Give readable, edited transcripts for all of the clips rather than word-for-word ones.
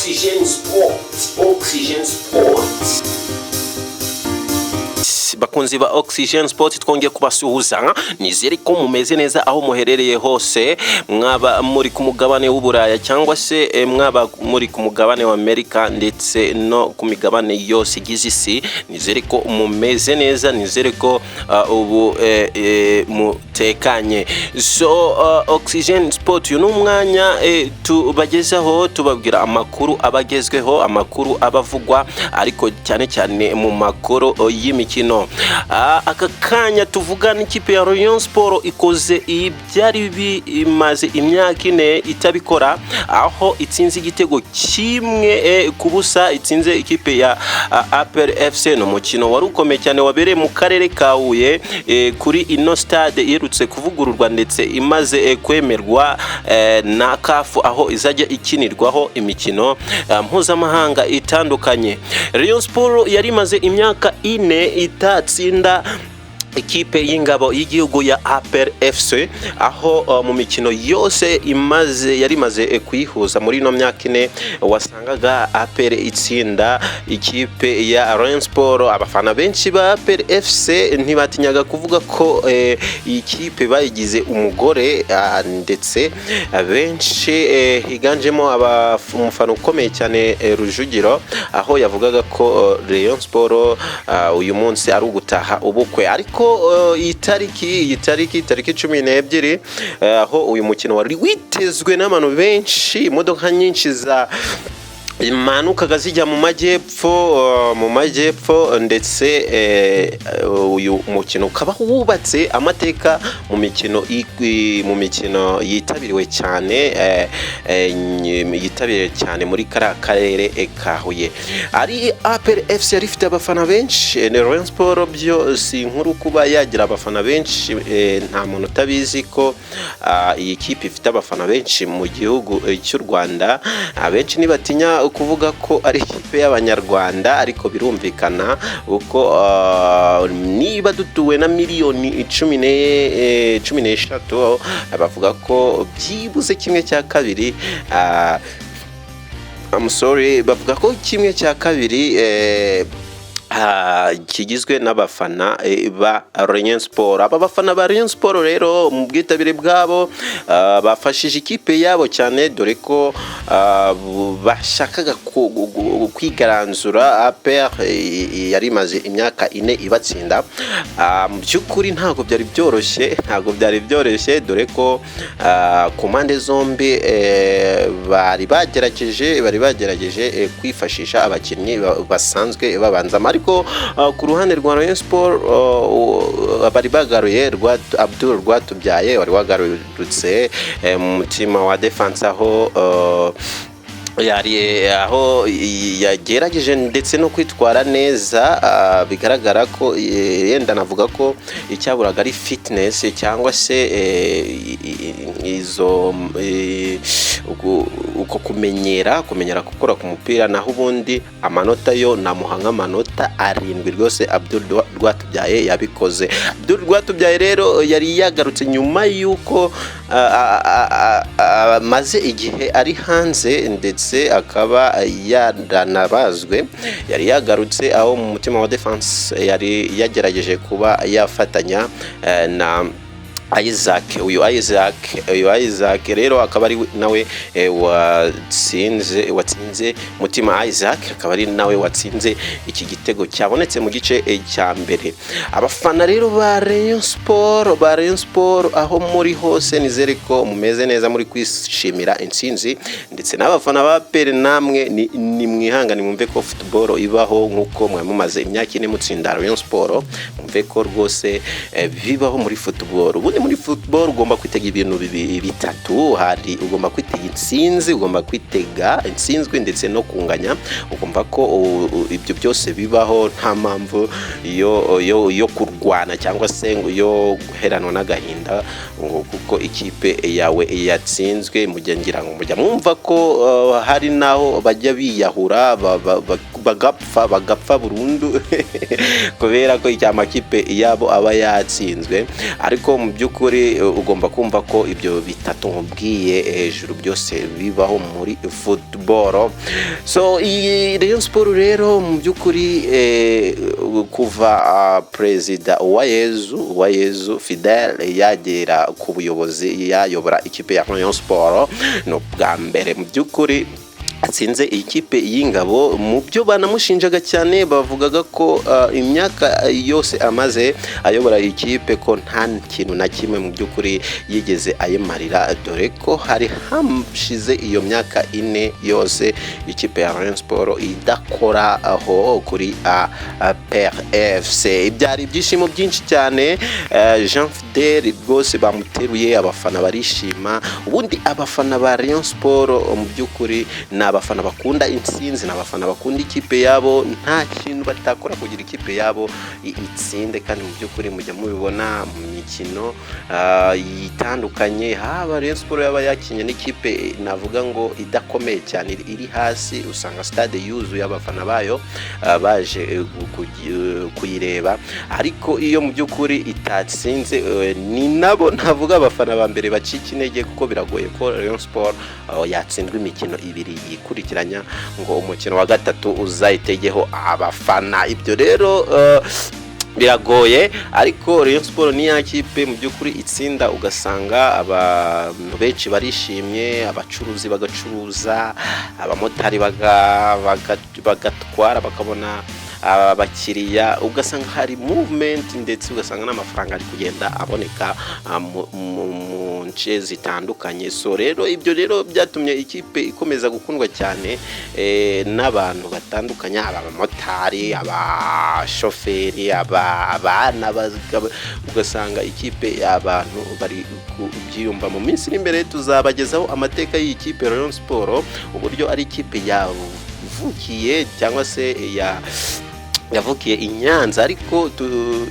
Oxygen Sports. Oxygen Sports. Bakunzi ba Oxygen Sport twongeye kubasuhuza, nizere ko mumeze neza aho muherereye hose, mwaba muri ku mugabane w'Uburaya cyangwa se mwaba muri ku mugabane wa Amerika ndetse no ku migabane yose igize isi. Nizere ko mumeze neza, nizere ko ubu mutekanye. So Oxygen Sport uyu n'umwanya tubagezaho tubabwira amakuru abagezweho, amakuru abavugwa ariko cyane cyane mu makoro y'imikino. Aka kanya tuvuga n'ikipe ya Rayon Sport ikoze ibyari bimaze imyaka 4 itabikora, aho itsinze igitego kimwe kubusa, itsinze ikipe ya APR FC no mukino wari ukomeye cyane wabereye mu karere ka Huye kuri ino stade irutse kuvugururwa ndetse imaze kwemerwa na CAF, aho izajya ikinirwaho imikino mpuzamahanga itandukanye. Rayon Sport yari imaze imyaka 4 itatsinda ikipe y'ingabo y'igihugu ya APR FC, aho mu mikino yose yari imaze kuyihuza muri no myaka 4 wasangaga APR itsinda ikipe ya Rayon Sport. Abafana benshi ba APR FC ntibatinyaga kuvuga ko ikipe bayigize umugore, ndetse benshi higanjemo umufana ukomeye cyane Rujugiro, aho yavugaga ko Rayon Sport uyu munsi ari ugutaha ubukwe. Ariko itariki 12 aho uyu mukino wari witezwe n'abantu benshi, imodoka nyinshi za imanukaga zijya mu majyepfo ndetse uyu mukino ukaba wubatse amateka mu mikino yitabiriwe cyane muri karere ka Huye. Ari APR FC yari ifite abafana benshi, Rayon Sport byo si inkuru kuba yagira abafana benshi, nta muntu utabizi ko iyi kipe ifite abafana benshi mu gihugu cy'u Rwanda. Abenshi nibatinya kuvuga ko ari ikipe y'Abanyarwanda, ariko birumvikana uko niba dutuwe na miliyoni 13 bavuga ko byibuze kimwe cya kabiri bavuga ko kimwe cya kabiri kigizwe n'abafana ba Rayon Sport. Aba bafana ba Rayon Sport rero mu bwitabire bwabo bafashije ikipe yabo cyane, dore ko bashakaga kwigaranzura APR yari imaze imyaka 4 ibatsinda. Mu by'ukuri ntabwo byari byoroshye, dore ko ku mpande zombi bari bagerageje kwifashisha abakinnyi basanzwe babanzamo. Ariko ku ruhande rwa Rayon Sport bari bagaruye Abdul Rwatubyaye wari wagarutse mu mutima wa defense, aho aho yagerageje ndetse no kwitwara neza. Bigaragara ko yenda navuga ko icyaburaga ari fitness cyangwa se uko kumenyera gukora ku mupira, naho ubundi amanota yo namuhanga amanota 7 rwose Abdul Rwatubyaye yabikoze. Abdul Rwatubyaye rero yari yagarutse nyuma yuko maze igihe ari hanze ndetse akaba yaranabazwe. Yari yagarutse aho mu mutima wa defense yari yagerageje kuba yafatanya na Isaac rero akaba ari nawe watsinze mutima. Isaac akaba ari nawe watsinze iki gitego cyabonetse mu gice cya mbere. Abafana rero ba Rayon Sport aho muri hose, nizere ko mumeze neza muri kwishimira intsinzi, ndetse n'abafana ba APR namwe ni mwihangane mwumve ko football ibaho nkuko mwe mumaze imyaka 4 mutsinda Rayon Sport, mwumve ko rwose bibaho muri football. Muri football ugomba kwitega ibintu bitatu, hari ugomba kwitega intsinzi, ugomba kwitega intsinzwe ndetse no kunganya. Ugomba ko ibyo byose bibaho, nta mpamvu yo kurwana cyangwa se yo guheranwa n'agahinda kuko ikipe yawe yatsinzwe. Ngira ngo mujya mwumva ko hari naho bajya biyahura bagapfa burundu kubera ko amakipe yabo aba yatsinzwe. Ariko mu by'ukuri ugomba kumva ko ibyo bitatu nkubwiye hejuru byose bibaho muri football. So iyi Rayon Sport rero mu by'ukuri kuva Perezida Uwayezu Fidel yagera ku buyobozi yayobora ikipe ya Rayon Sport, no bwa mbere mu by'ukuri atsinze ikipe y'Ingabo. Mu byo banamushinjaga cyane bavugaga ko imyaka yose amaze ayobora ikipe ko nta kintu na kimwe mu by'ukuri yigeze ayimarira, dore ko hari hashize iyo myaka 4 yose ikipe ya Rayon Sport idakora aho kuri PRFC. Ibyari ibyishimo byinshi cyane, Jean Fidel rwose bamuteruye, abafana barishima. Ubundi abafana ba Rayon Sport mu by'ukuri abafana bakunda intsinzi, n'abafana bakunda ikipe yabo, nta kintu batakora kugira ikipe yabo itsinde. Kandi mu by'ukuri mujya mubibona mu mikino itandukanye, haba Rayon Sport yaba yakinye n'ikipe navuga ngo idakomeye cyane iri hasi, usanga stade yuzuye abafana bayo baje kuyireba. Ariko iyo mu by'ukuri itatsinze, ni nabo navuga abafana ba mbere bacika intege, kuko biragoye ko Rayon Sport yatsindwa imikino 2 kurikiranya ngo umukino wa gatatu uzayitegeho abafana. Ibyo rero biragoye. Ariko Rayon Sport ni yakipe mu by'ukuri itsinda, ugasanga abantu benshi barishimye, abacuruzi bagacuruza, abamotari bagatwara bakabona abakiriya, ugasanga hari movement, ndetse ugasanga n'amafaranga ari kugenda aboneka mu nce zitandukanye. So rero ibyo rero byatumye ikipe ikomeza gukundwa cyane n'abantu batandukanye, abamotari, abashoferi, abana, ugasanga ikipe y'abantu bari kubyiyumva. Mu minsi iri imbere tuzabagezaho amateka y'iyi kipe Rayon Sport, uburyo ari ikipe yavukiye cyangwa se yavukiye i Nyanza, ariko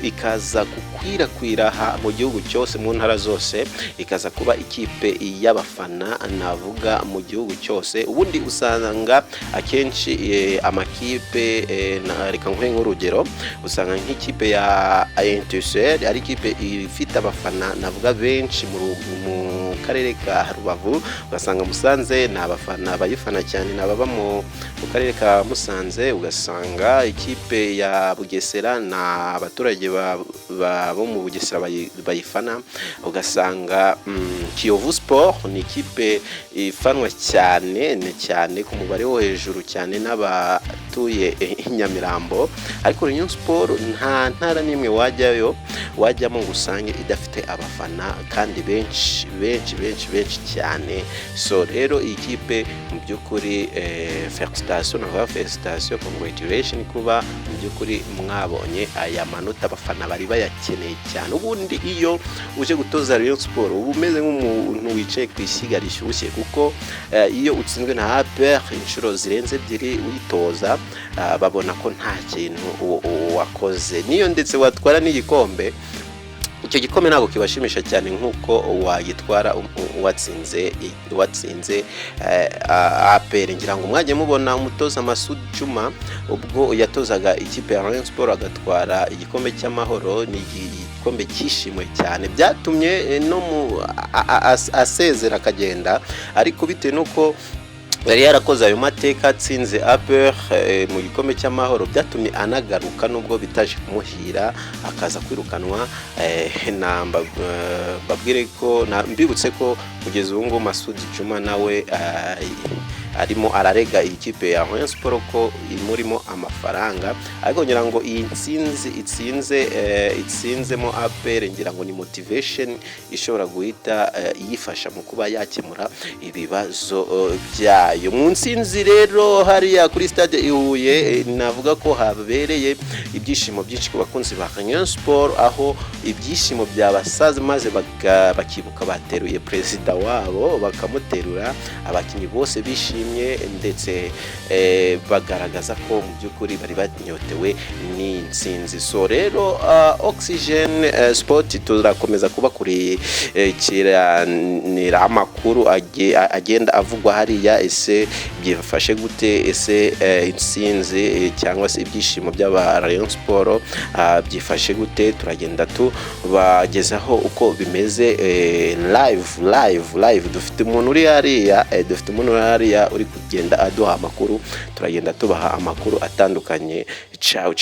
ikaza gukwirakwira mu gihugu cyose, mu ntara zose, ikaza kuba ikipe y'abafana navuga mu gihugu cyose. Ubundi usanga akenshi amakipe reka nguhe nk'urugero, usanga nk'ikipe ya Etincelle ari ikipe ifite abafana navuga benshi mu karere ka Rubavu, ugasanga Musanze ni abafana bayifana cyane, n'ababa mu karere ka Musanze, ugasanga ikipe ya Bugesera na abaturage bo mu Bugesera bayifana, ugasanga Kiyovu Sport ni ikipe ifanwa cyane ku mubare wo hejuru cyane n'abatuye Nyamirambo. Ariko Rayon Sport nta ntara n'imwe wajyamo ngo usange idafite abafana kandi benshi cyane. So rero iyi kipe mu by'ukuri felicitation, congratulation kuba mu by'ukuri mwabonye aya manota abafana bari bayakeneye cyane. Ubundi iyo uje gutoza Rayon Sport uba umeze nk'umuntu wicaye ku ishyiga rishyushye, kuko iyo utsinzwe na APR inshuro zirenze 2 witoza, babona ko nta kintu wakoze. Niyo ndetse watwara n'igikombe, icyo gikombe ntabwo kibashimisha cyane nk'uko wagitwara watsinze APR. Ngira ngo mwajye mubona umutoza Masud Juma ubwo yatozaga ikipe ya Rayon Sport agatwara igikombe cy'amahoro, ni igikombe cyishimwe cyane, byatumye no asezera akagenda. Ariko bitewe nuko yari yarakoze ayo mateka atsinze APR mu gikombe cy'amahoro, byatumye anagaruka nubwo bitaje kumuhira, akaza kwirukanwa. Babwire ko mbibutse ko kugeza ubu ngo Masud Juma nawe arimo ararega ikipe ya Rayon Sport ko imurimo amafaranga. Ariko ngira ngo iyi itsinzemo APR, ngira ngo ni motivation ishobora guhita yifasha mu kuba yakemura ibibazo byayo. Mu nsinzi rero hariya kuri stade Ihuye, navuga ko habereye ibyishimo byinshi ku bakunzi ba Rayon Sport, aho ibyishimo byabasaza maze bakibuka bateruye perezida wabo, bakamuterura, abakinnyi bose bishimye bashimye ndetse bagaragaza ko mu by'ukuri bari banyotewe n'intsinzi. So rero Oxygen Sport turakomeza kubakurikiranira amakuru agenda avugwa hariya, ese byifashe gute, ese intsinzi cyangwa se ibyishimo by'aba Rayon Sport byifashe gute, turagenda tubagezaho uko bimeze live. Dufite umuntu uri hariya uri kugenda aduha amakuru, turagenda tubaha amakuru atandukanye. Ciao.